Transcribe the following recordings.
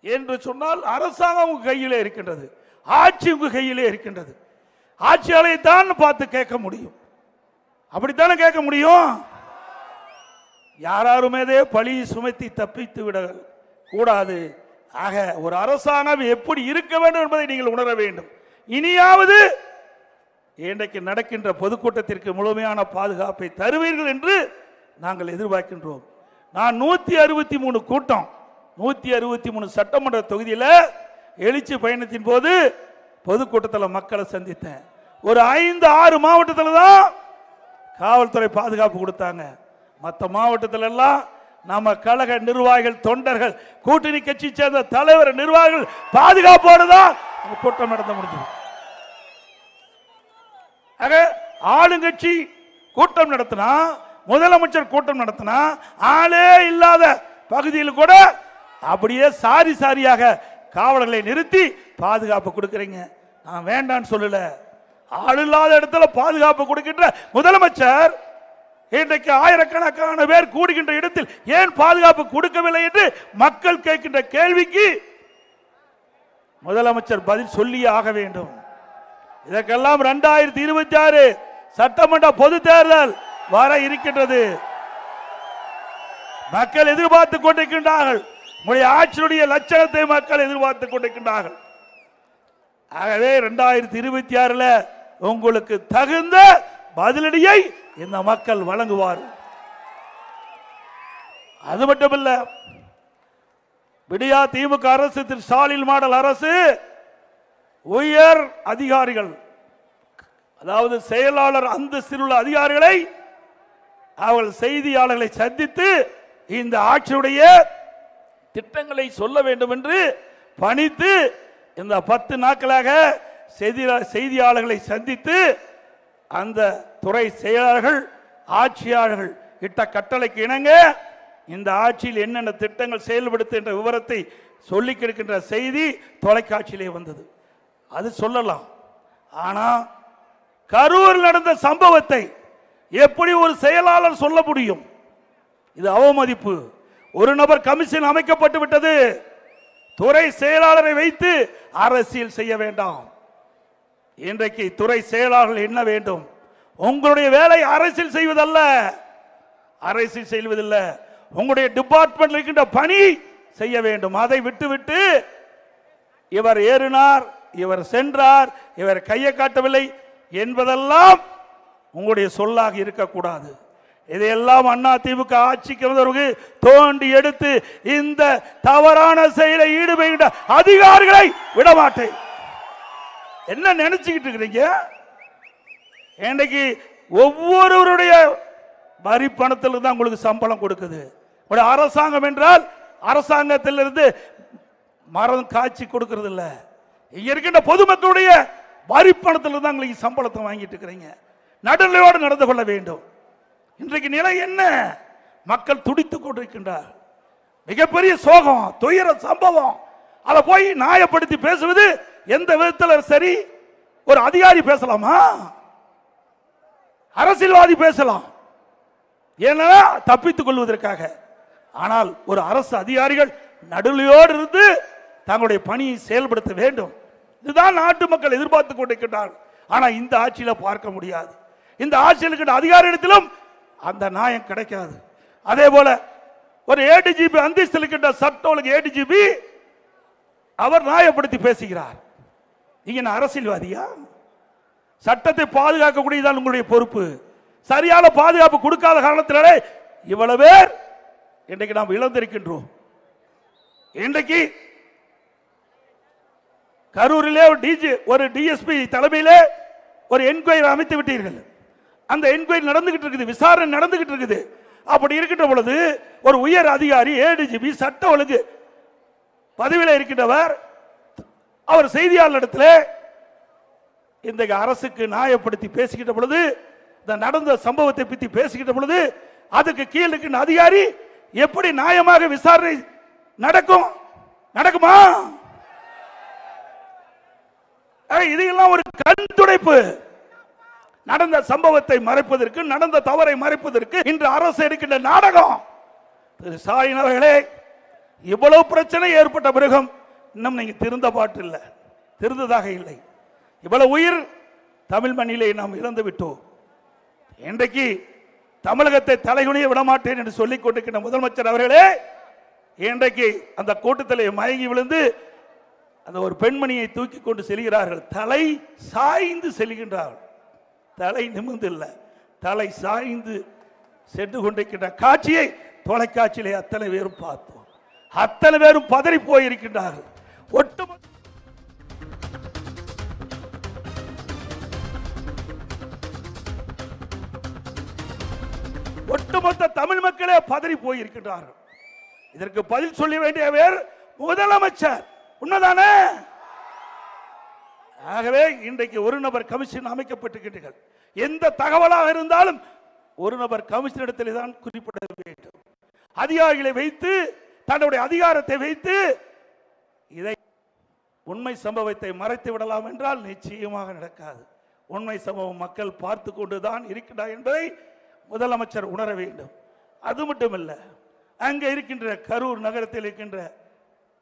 என்று சொன்னால் அரசாங்கம் உங்க கையிலே இருக்கின்றது, ஆட்சி உங்க கையிலே இருக்கின்றது. ஆட்சியாளரை தான் பார்த்து கேட்க முடியும், அப்படித்தானே கேட்க முடியும். யாருமே பழி சுமத்தி தப்பித்து விட கூடாது. ஆக ஒரு அரசாங்கம் எப்படி இருக்க வேண்டும் என்பதை நீங்கள் உணர வேண்டும். இனியாவது இன்றைக்கு நடக்கின்ற பொதுக்கூட்டத்திற்கு முழுமையான பாதுகாப்பை தருவீர்கள் என்று நாங்கள் எதிர்பார்க்கின்றோம். நான் 163 கூட்டம் 163 சட்டமன்ற தொகுதியில் எழுச்சி பயணத்தின் போது பொதுக்கூட்டத்தில் மக்களை சந்தித்தேன். ஒரு 5-6 மாவட்டத்தில் தான் காவல்துறை பாதுகாப்பு கொடுத்தாங்க. மற்ற மாவட்டத்தில் எல்லாம் நம்ம கழக நிர்வாகிகள், தொண்டர்கள், கூட்டணி கட்சி சேர்ந்த தலைவர், நிர்வாகிகள் பாதுகாப்போடு தான் கூட்டம் நடத்த முடிஞ்சது. ஆக ஆளுங்கட்சி கூட்டம் நடத்தினா, முதலமைச்சர் கூட்டம் நடத்தினா, ஆளே இல்லாத பகுதியில் கூட அப்படியே சாரி சாரியாக காவலர்களை நிறுத்தி பாதுகாப்பு கொடுக்கிறீங்க. நான் வேண்டான்னு சொல்லல. ஆள் இல்லாத இடத்துல பாதுகாப்பு கொடுக்கின்ற முதலமைச்சர் இன்றைக்கு ஆயிரக்கணக்கான பேர் கூடுகின்ற இடத்தில் ஏன் பாதுகாப்பு கொடுக்கவில்லை என்று மக்கள் கேட்கின்ற கேள்விக்கு முதலமைச்சர் பதில் சொல்லியே ஆக வேண்டும். இதற்கெல்லாம் 2026 சட்டமன்ற பொது தேர்தல் வர இருக்கின்றது. மக்கள் எதிர்பார்த்துக் கொண்டிருக்கின்றார்கள். உங்களுடைய ஆட்சியுடைய லட்சணத்தை மக்கள் எதிர்பார்த்துக் கொண்டிருக்கின்றார்கள். ஆகவே 2026 உங்களுக்கு தகுந்த பதிலடியை இந்த மக்கள் வழங்குவார்கள். அது மட்டுமல்ல, விடியா திமுக அரசு, திரு ஸ்டாலின் மாடல் அரசு உயர் அதிகாரிகள், அதாவது செயலாளர் அந்தஸ்தில் உள்ள அதிகாரிகளை அவர்கள் செய்தியாளர்களை சந்தித்து இந்த ஆட்சியுடைய திட்டங்களை சொல்ல வேண்டும் என்று பணித்து இந்த 10 நாட்களாக செய்தியாளர்களை சந்தித்து அந்த துறை செயலாளர்கள், ஆட்சியாளர்கள் இட்ட கட்டளைக்கு இணங்க இந்த ஆட்சியில் என்னென்ன திட்டங்கள் செயல்படுத்துகின்ற விவரத்தை சொல்லி இருக்கின்ற செய்தி தொலைக்காட்சியிலே வந்தது. அது சொல்லலாம். ஆனா கரூர் நடந்த சம்பவத்தை எப்படி ஒரு செயலாளர் சொல்ல முடியும்? இது அவமதிப்பு. ஒரு நபர் கமிஷன் அமைக்கப்பட்டு விட்டது. துறை செயலாளரை வைத்து அரசியல் செய்ய வேண்டாம். இன்றைக்கு துறை செயலாளர்கள் என்ன வேண்டும்? உங்களுடைய வேலை அரசியல் செய்வதல்ல, அரசியல் செய்வதில்ல. உங்களுடைய டிபார்ட்மெண்ட் இருக்கின்ற பணி செய்ய வேண்டும். அதை விட்டுவிட்டு இவர் ஏறினார், இவர் சென்றார், இவர் கையை காட்டவில்லை என்பதெல்லாம் உங்களுடைய சொல்லாக இருக்கக்கூடாது. இதையெல்லாம் அண்ணா திமுக ஆட்சிக்கு வந்தவருக்கு தோண்டி எடுத்து இந்த தவறான செயலை ஈடுபடுகின்ற அதிகாரிகளை விடமாட்டேன். என்ன நினைச்சுக்கிட்டு இருக்கிறீங்க? இன்னைக்கு ஒவ்வொருவருடைய வரி பணத்தில் தான் உங்களுக்கு சம்பளம் கொடுக்குது. அரசாங்கம் என்றால் அரசாங்கத்திலிருந்து மரம் காய்ச்சி கொடுக்கிறது இல்ல. இங்க இருக்கின்ற பொதுமக்களுடைய வரி பணத்தில் தான் உங்களுக்கு சம்பளத்தை வாங்கிட்டு இருக்கிறீங்க. நடுநிலையோடு நடந்து கொள்ள வேண்டும். இன்றைக்கு நிலை என்ன? மக்கள் துடித்துக் கொண்டிருக்கின்றார். மிகப்பெரிய சோகம், துயர சம்பவம். அதை போய் நியாயப்படுத்தி பேசுவது எந்த விதத்தில் சரி? ஒரு அதிகாரி பேசலாமா? அரசியல்வாதி பேசலாம், ஏன்னா தப்பித்துக் கொள்வதற்காக. ஆனால் ஒரு அரசு அதிகாரிகள் நடுநிலையோடு இருந்து தங்களுடைய பணியை செயல்படுத்த வேண்டும். இதுதான் நாட்டு மக்கள் எதிர்பார்த்துக் கொண்டிருக்கின்றார்கள். ஆனால் இந்த ஆட்சியில பார்க்க முடியாது. இந்த ஆட்சியில் இருக்கின்ற அதிகாரிகளிடத்திலும் அந்த நியாயம் கிடைக்காது. அதே போல ஒரு ஏடிஜிபி அந்தஸ்தில் இருக்கின்ற சட்ட ஒழுங்கு ஏடிஜிபி அவர் நியாயப்படுத்தி பேசுகிறார். நீங்க அரசியல்வாதியா? சட்டத்தை பாதுகாக்கக்கூடியதான் உங்களுடைய பொறுப்பு. சரியான பாதுகாப்பு கொடுக்காத காரணத்தினாலே இவ்வளவு பேர் இன்றைக்கு நாம் இழந்திருக்கின்றோம். இன்றைக்கு கரூரிலே ஒரு டிஎஸ்பி தலைமையிலே ஒரு என்கொயரி அமைத்து விட்டீர்கள். அந்த என்கொயரி நடந்துகிட்டு இருக்குது, விசாரணை நடந்துகிட்டு இருக்குது. அப்படி இருக்கின்ற பொழுது ஒரு உயர் அதிகாரி ஏடிஜிபி சட்ட ஒழுங்கு பதவியில் இருக்கின்றவர் அவர் செய்தியாளரிடத்தில் இந்த அரசுக்கு நியாயப்படுத்தி பேசுகின்ற பொழுது, இந்த நடந்த சம்பவத்தை பற்றி பேசுகின்ற பொழுது, அதுக்கு கீழ் இருக்கின்ற அதிகாரி எப்படி நியாயமாக விசாரணை நடக்குமா? இதெல்லாம் ஒரு கண் துடைப்பு. நடந்த சம்பவத்தை மறைப்பதற்கு, நடந்த தவறை மறைப்பதற்கு இன்று அரசு எடுக்கின்ற நாடகம். திரு ஸ்டாலின் அவர்களே, இவ்வளவு பிரச்சனை ஏற்பட்ட பிறகும் இன்னும் நீங்க திருந்த பாட்டு இல்லை, திருந்ததாக இல்லை. இவ்வளவு உயிர் தமிழ் மண்ணிலே நாம் இழந்து விட்டோம். இன்றைக்கு தமிழகத்தை தலைகுனிய விடமாட்டேன் என்று சொல்லிக் கொண்டிருக்கின்ற முதலமைச்சர் அவர்களே, இன்றைக்கு அந்த கூட்டத்திலே மயங்கி விழுந்து அந்த ஒரு பெண்மணியை தூக்கி கொண்டு செல்கிறார்கள். தலை சாய்ந்து செல்கின்றார்கள். தலை நிமிர்ந்து இல்லை, தலை சாய்ந்து சென்று கொண்டிருக்கின்ற காட்சியை தொலைக்காட்சியிலே அத்தனை பேரும் பார்த்தோம். அத்தனை பேரும் பதறி போயிருக்கின்றார்கள். ஒட்டுமொத்த தமிழ் மக்களே பதறி போயிருக்கின்றார்கள். இதற்கு பதில் சொல்ல வேண்டியவர் முதலமைச்சர். உண்மைதானே? ஆகவே இன்றைக்கு ஒரு நபர் கமிஷன் அமைக்கப்பட்டிருக்கிறீர்கள். எந்த தகவலாக இருந்தாலும் ஒரு நபர் கமிஷன் இடத்திலே தான் குறிப்பிட வேண்டும். அதிகாரிகளை வைத்து தன்னுடைய அதிகாரத்தை வைத்து இதை உண்மை சம்பவத்தை மறைத்து விடலாம் என்றால் நிச்சயமாக நடக்காது. உண்மை சம்பவம் மக்கள் பார்த்து கொண்டுதான் இருக்கிறார் என்பதை முதலமைச்சர் உணர வேண்டும். அது மட்டுமல்ல, அங்கே இருக்கின்ற கரூர் நகரத்தில் இருக்கின்ற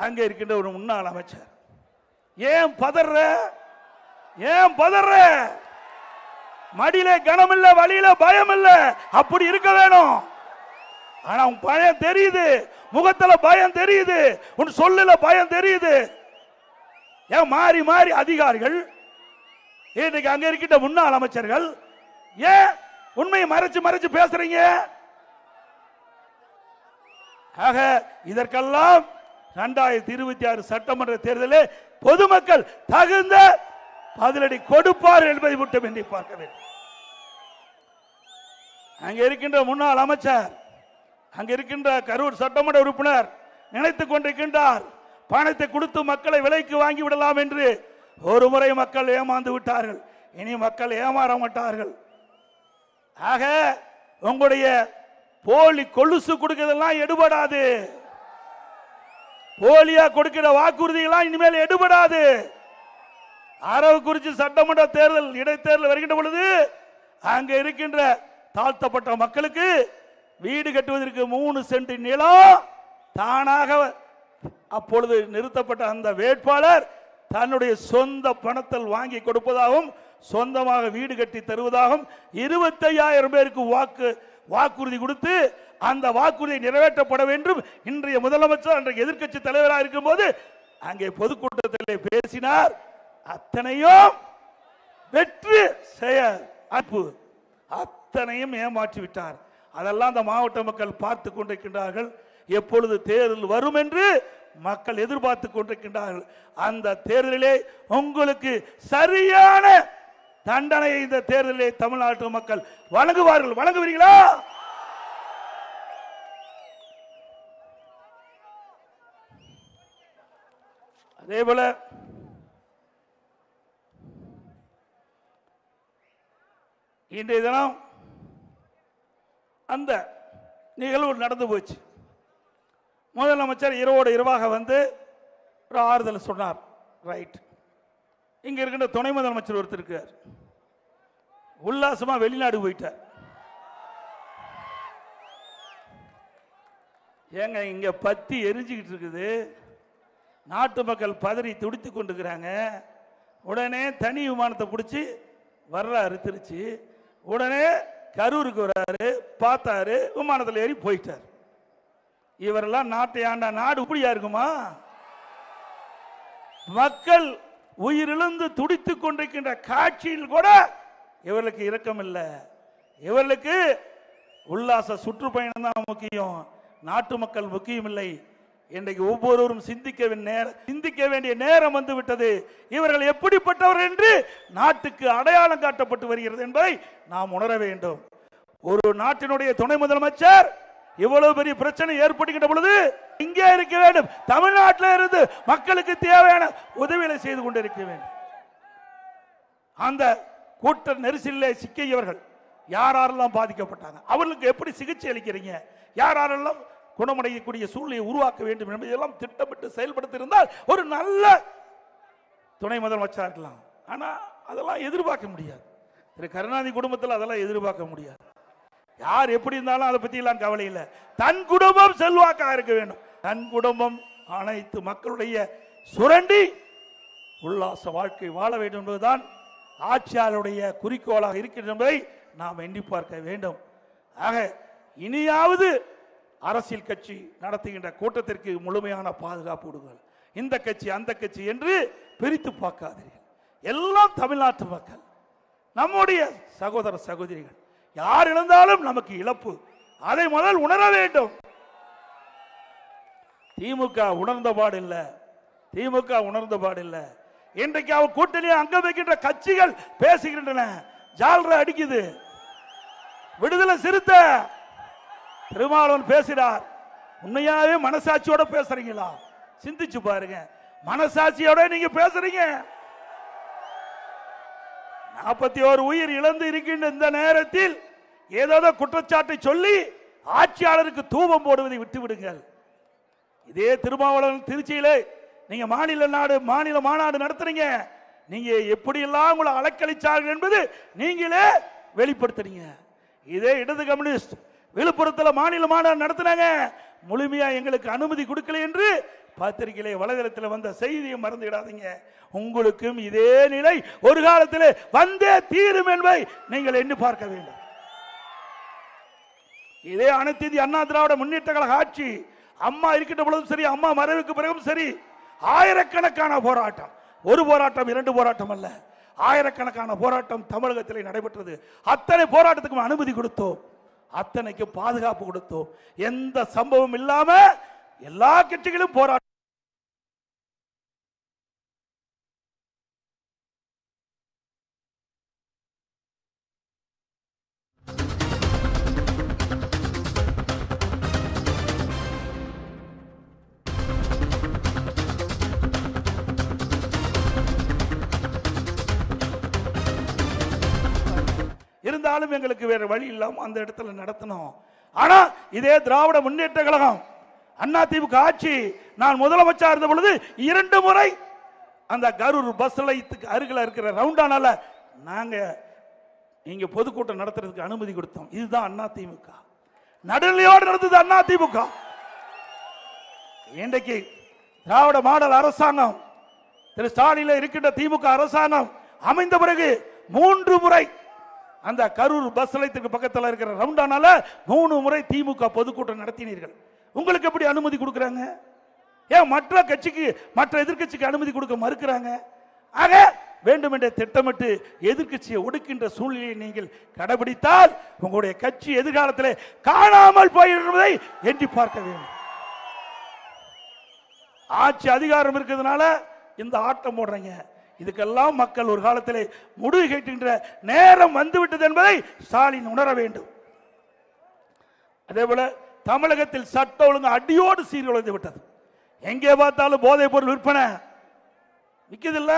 அங்கே இருக்கின்ற ஒரு முன்னாள் அமைச்சர் ஏன் பதற? ஏன் பதற? மடியில கனம் இல்ல, வழியில பயம் இல்ல. அப்படி இருக்க வேணும். ஆனா உன் பயம் தெரியுது, முகத்துல பயம் தெரியுது, உன் சொல்லுல பயம் தெரியுது. ஏன் மாறி மாறி அதிகாரிகள், இன்னைக்கு அங்க இருக்கின்ற முன்னாள் அமைச்சர்கள் ஏன் உண்மையை மறைச்சு மறைச்சு பேசுறீங்க? ஆக இதற்கெல்லாம் 2026 சட்டமன்ற தேர்தலில் பொதுமக்கள் தகுந்த பதிலடி கொடுப்பார் என்பதை மட்டும் எண்ணி பார்க்க வேண்டும். அங்க இருக்கின்ற முன்னாள் அமைச்சர், அங்க இருக்கின்ற கரூர் சட்டமன்ற உறுப்பினர் நினைத்துக் கொண்டிருக்கின்றார், பணத்தை கொடுத்து மக்களை விலைக்கு வாங்கி விடலாம் என்று. ஒரு முறை மக்கள் ஏமாந்து விட்டார்கள், இனி மக்கள் ஏமாற மாட்டார்கள். ஆக உங்களுடைய போலி கொலுசு கொடுக்கிறதெல்லாம் எடுபடாது. போலியா கொடுக்கிற வாக்குறுதியெல்லாம் இனிமேல் எடுபடாது. அரவக்குறிச்சி சட்டமன்ற தேர்தல் இடைத்தேர்தல் வருகின்ற பொழுது அங்க இருக்கின்ற தாழ்த்தப்பட்ட மக்களுக்கு வீடு கட்டுவதற்கு 3 சென்ட் நிலம் தானாக அப்பொழுது நிறுத்தப்பட்ட அந்த வேட்பாளர் தன்னுடைய சொந்த பணத்தில் வாங்கி கொடுப்பதாகவும் சொந்தமாக வீடு கட்டி தருவதாகவும் 25,000 பேருக்கு வாக்குறுதி கொடுத்து அந்த வாக்குறுதி நிறைவேற்றப்பட வேண்டும். இன்றைய முதலமைச்சர் அன்றைய எதிர்க்கட்சி தலைவராக இருக்கும் போது அங்கே பொதுக்கூட்டத்தில் பேசினார். அத்தனையும் வெற்றி செய்ய அத்தனையும் ஏமாற்றி விட்டார். அதெல்லாம் அந்த மாவட்ட மக்கள் பார்த்து கொண்டிருக்கின்றார்கள். எப்பொழுது தேர்தல் வரும் என்று மக்கள் எதிர்பார்த்து கொண்டிருக்கின்றார்கள். அந்த தேர்தலிலே உங்களுக்கு சரியான தண்டனையை இந்த தேர்தலிலே தமிழ்நாட்டு மக்கள் வழங்குவார்கள். வழங்குவீர்களா? அதே போல இன்றைய தினம் அந்த நிகழ்வு நடந்து போச்சு. முதலமைச்சர் இரவோடு இரவாக வந்து ஒரு ஆறுதல் சொன்னார். ரைட். இங்க இருக்கின்ற துணை முதலமைச்சர் ஒருத்தர் இருக்கார், உல்லாசமா வெளிநாடு போயிட்டார். ஏங்க இங்க பத்தி எரிஞ்சுக்கிட்டு இருக்குது, நாட்டு மக்கள் பதறி துடித்து கொண்டிருக்கிறாங்க. உடனே தனி விமானத்தை பிடிச்சி வர்றாரு திருச்சி. உடனே கரூருக்கு வர்றாரு, பார்த்தாரு, விமானத்தில் ஏறி போயிட்டார். இவரெல்லாம் நாட்டை ஆண்டா நாடு இப்படியா இருக்குமா? மக்கள் உயிரிழந்து துடித்துக் கொண்டிருக்கின்ற காட்சியில் கூட இவர்களுக்கு இரக்கம் இல்லை. இவர்களுக்கு உல்லாச சுற்றுப்பயணம் தான் முக்கியம், நாட்டு மக்கள் முக்கியம் இல்லை. இன்றைக்கு ஒவ்வொருவரும் சிந்திக்க வேண்டிய நேரம் வந்து விட்டது. இவர்கள் எப்படிப்பட்டவர் என்று நாட்டுக்கு அடையாளம் காட்டப்பட்டு வருகிறது என்பதை நாம் உணர வேண்டும். ஒரு நாட்டினுடைய துணை முதலமைச்சர் இவ்வளவு பெரிய பிரச்சனை ஏற்படுகின்ற பொழுது இங்கே இருக்க வேண்டும், தமிழ்நாட்டில் இருந்து மக்களுக்கு தேவையான உதவிகளை செய்து கொண்டிருக்க வேண்டும். அந்த கூட்ட நெரிசலிலே சிக்கியவர்கள் யாரெல்லாம் பாதிக்கப்பட்டாங்க, அவர்களுக்கு எப்படி சிகிச்சை அளிக்கிறீங்க, யாரெல்லாம் குணமடையக்கூடிய சூழ்நிலையை உருவாக்க வேண்டும் என்பதையெல்லாம் திட்டமிட்டு செயல்படுத்தியிருந்தால் ஒரு நல்ல துணை முதலமைச்சராக இருக்கலாம். ஆனால் அதெல்லாம் எதிர்பார்க்க முடியாது. திரு கருணாநிதி குடும்பத்தில் அதெல்லாம் எதிர்பார்க்க முடியாது. யார் எப்படி இருந்தாலும் அதை பற்றி எல்லாம் கவலை இல்லை. தன் குடும்பம் செல்வாக்காக இருக்க வேண்டும். தன் குடும்பம் அனைத்து மக்களுடைய சுரண்டி உல்லாச வாழ்க்கை வாழ வேண்டும் என்பதுதான் ஆட்சியாளருடைய குறிக்கோளாக இருக்கின்ற என்பதை நாம் எண்ணி பார்க்க வேண்டும். ஆக இனியாவது அரசியல் கட்சி நடத்துகின்ற கூட்டத்திற்கு முழுமையான பாதுகாப்பு கொடுங்கள். இந்த கட்சி அந்த கட்சி என்று பிரித்து பார்க்காதீர்கள். எல்லாம் தமிழ்நாட்டு மக்கள், நம்முடைய சகோதர சகோதரிகள். யார் இழந்தாலும் நமக்கு இழப்பு, அதை முதல் உணர வேண்டும். திமுக உணர்ந்த பாடில்லை, திமுக உணர்ந்த பாடில்லை. இன்றைக்கு அவர் கூட்டணியை அங்க வைக்கின்ற கட்சிகள் பேசுகின்றன, ஜால்ரா அடிக்குது. விடுதலை சிறுத்தை திருமாவளவன் பேசுகிறார். உண்மையாவே மனசாட்சியோட பேசுறீங்களா? சிந்திச்சு பாருங்க. மனசாட்சியோட நீங்க பேசுறீங்க. 41 உயிர் இழந்து இருக்கின்ற இந்த நேரத்தில் ஏதோ குற்றச்சாட்டை சொல்லி ஆட்சியாளருக்கு தூபம் போடுவதை விட்டு விடுங்கள். இதே திருமாவளவன் திருச்சியிலே நீங்க மாநில மாநாடு நடத்துறீங்க. நீங்க எப்படி எல்லாம் உங்களை அலக்களிச்சார்கள் என்பது நீங்களே வெளிப்படுத்துறீங்க. இதே இடது கம்யூனிஸ்ட் விழுப்புரத்தில் மாநில மாநாடு நடத்தினாங்க. முழுமையா எங்களுக்கு அனுமதி கொடுக்கல என்று பத்திரிகையிலே வலைதளத்தில் வந்த செய்தியை மறந்துவிடாதீங்க. உங்களுக்கும் இதே நிலை ஒரு காலத்தில் வந்தே தீரும் என்பதை நீங்கள் எண்ணி பார்க்க வேண்டும். இதே அனைத்து இந்திய அண்ணா திராவிட முன்னேற்ற கழக ஆட்சி அம்மா இருக்கின்ற பொழுதும் சரி, அம்மா மறைவுக்கு பிறகும் சரி, ஆயிரக்கணக்கான போராட்டம், ஒரு போராட்டம் இரண்டு போராட்டம் அல்ல, ஆயிரக்கணக்கான போராட்டம் தமிழகத்தில் நடைபெற்றது. அத்தனை போராட்டத்துக்கும் அனுமதி கொடுத்தோம், அத்தனைக்கு பாதுகாப்பு கொடுத்தோம். எந்த சம்பவம் இல்லாம எல்லா கட்சிகளும் போராட்டம். இருந்தாலும் எங்களுக்கு வேற வழி இல்லாம அந்த இடத்துல நடத்தணும். ஆனா இதே திராவிட முன்னேற்ற கழகம் அண்ணா திமுக ஆட்சி நான் முதலமைச்சர் இருந்த பொழுது 2 முறை அந்த கரூர் பஸ் நிலையத்துக்கு அருகில் இருக்கிற ரவுண்டானால நாங்க இங்க பொதுக்கூட்டம் நடத்துறதுக்கு அனுமதி கொடுத்தோம். இதுதான் அண்ணா திமுக. நடுநிலையோடு நடந்தது அண்ணா திமுக. இன்றைக்கு திராவிட மாடல் அரசாங்கம் திரு ஸ்டாலின் இருக்கின்ற திமுக அரசாங்கம் அமைந்த பிறகு 3 முறை அந்த கரூர் பஸ் நிலையத்துக்கு பக்கத்தில் இருக்கிற ரவுண்டானால 3 முறை திமுக பொதுக்கூட்டம் நடத்தினீர்கள். உங்களுக்கு எப்படி அனுமதி கொடுக்குறாங்க? ஏன் மற்ற கட்சிக்கு மற்ற எதிர்கட்சிக்கு அனுமதி கொடுக்க மறுக்கிறாங்க? ஆக வேண்டுமென்றே திட்டமிட்டு எதிர்கட்சியை ஒடுக்கின்ற சூழ்நிலையை நீங்கள் கடைபிடித்தால் உங்களுடைய கட்சி எதிர்காலத்தில் காணாமல் போயிருப்பதை எண்ணி பார்க்க வேண்டும். ஆட்சி அதிகாரம் இருக்கிறதுனால இந்த ஆட்டம் போடுறீங்க. இதுக்கெல்லாம் மக்கள் ஒரு காலத்தில் முடிவு கேட்கின்ற நேரம் வந்துவிட்டது என்பதை ஸ்டாலின் உணர வேண்டும். அதே போல தமிழகத்தில் சட்ட ஒழுங்கு அடியோடு சீர்குலைந்து விட்டது. எங்கே பார்த்தாலும் போதைப் பொருள் விற்பனை விற்குதில்ல.